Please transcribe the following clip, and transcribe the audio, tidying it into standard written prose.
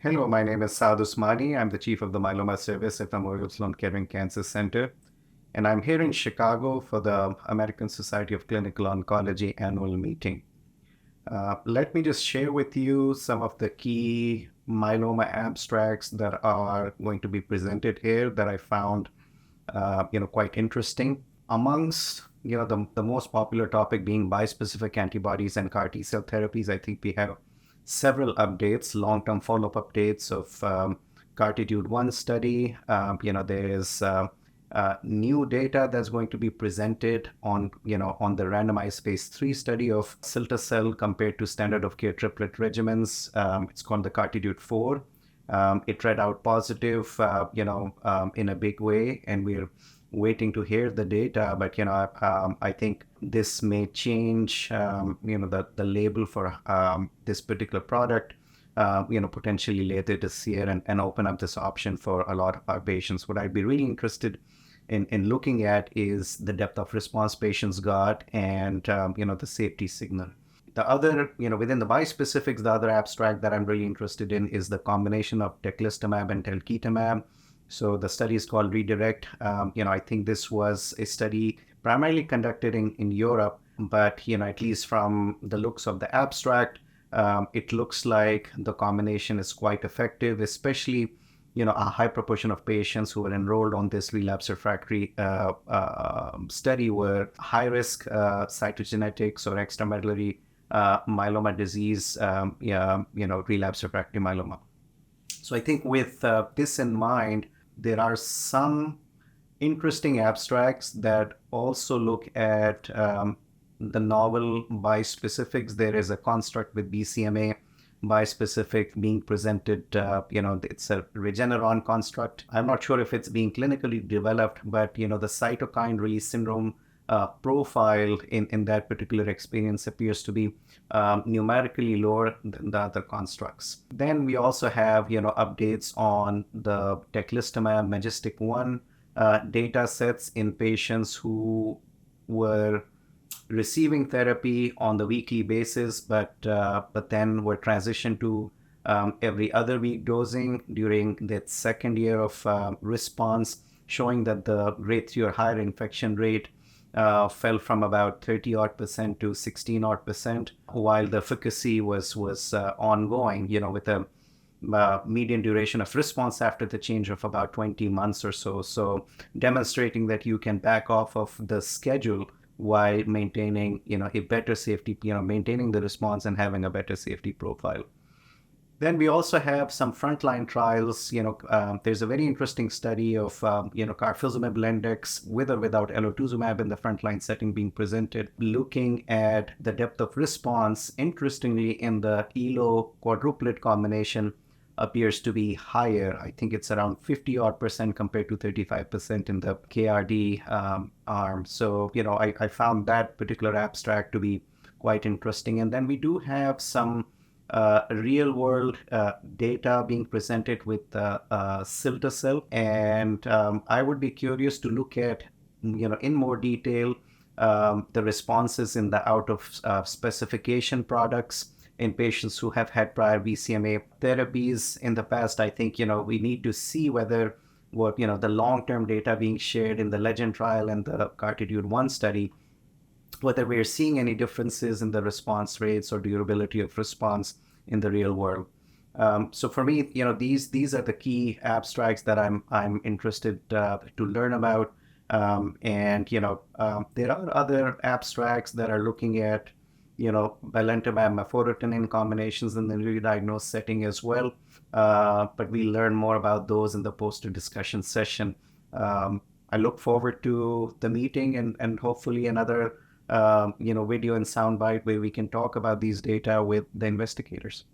Hello, my name is Saad Usmani. I'm the Chief of the Myeloma Service at Memorial Sloan Kettering Cancer Center, and I'm here in Chicago for the American Society of Clinical Oncology annual meeting. Let me just share with you some of the key myeloma abstracts that are going to be presented here that I found, quite interesting. Amongst, the most popular topic being bispecific antibodies and CAR T cell therapies, I think we have several updates, long-term follow-up updates of CARTITUDE-1 study. There is new data that's going to be presented on the randomized phase 3 study of cilta-cel compared to standard of care triplet regimens. It's called the CARTITUDE-4. It read out positive, in a big way, and we're waiting to hear the data. But I think this may change, the label for this particular product, potentially later this year, and open up this option for a lot of our patients. What I'd be really interested in looking at is the depth of response patients got, and the safety signal. The other, within the bispecifics, the other abstract that I'm really interested in is the combination of teclistamab and talquetamab. So the study is called Redirect. I think this was a study primarily conducted in Europe, but, at least from the looks of the abstract, it looks like the combination is quite effective, especially, a high proportion of patients who were enrolled on this relapse refractory study were high risk cytogenetics or extramedullary myeloma disease, relapse refractory myeloma. So I think with this in mind, there are some interesting abstracts that also look at the novel bispecifics. There is a construct with BCMA bispecific being presented. It's a Regeneron construct. I'm not sure if it's being clinically developed, but the cytokine release syndrome profile in that particular experience appears to be numerically lower than the other constructs. Then we also have updates on the teclistamab Majestic-1 data sets in patients who were receiving therapy on the weekly basis, but then were transitioned to every other week dosing during that second year of response, showing that the grade 3 or higher infection rate fell from about 30 odd percent to 16 odd percent, while the efficacy was ongoing, with a median duration of response after the change of about 20 months or so. So demonstrating that you can back off of the schedule while maintaining, a better safety, maintaining the response and having a better safety profile. Then we also have some frontline trials. There's a very interesting study of, carfilzomib Lendex with or without elotuzumab in the frontline setting being presented, looking at the depth of response. Interestingly, in the ELO quadruplet combination appears to be higher. I think it's around 50 odd percent compared to 35% in the KRD arm. So, I found that particular abstract to be quite interesting. And then we do have some real world data being presented with cilta-cel, and I would be curious to look at, in more detail, the responses in the out of specification products in patients who have had prior BCMA therapies in the past. I think, we need to see whether what, the long-term data being shared in the Legend trial and the CARTITUDE-1 study, whether we're seeing any differences in the response rates or durability of response in the real world. So for me, these are the key abstracts that I'm interested to learn about. And there are other abstracts that are looking at belantamab mafodotin combinations in the newly diagnosed setting as well. But we learn more about those in the poster discussion session. I look forward to the meeting and hopefully another video and soundbite where we can talk about these data with the investigators.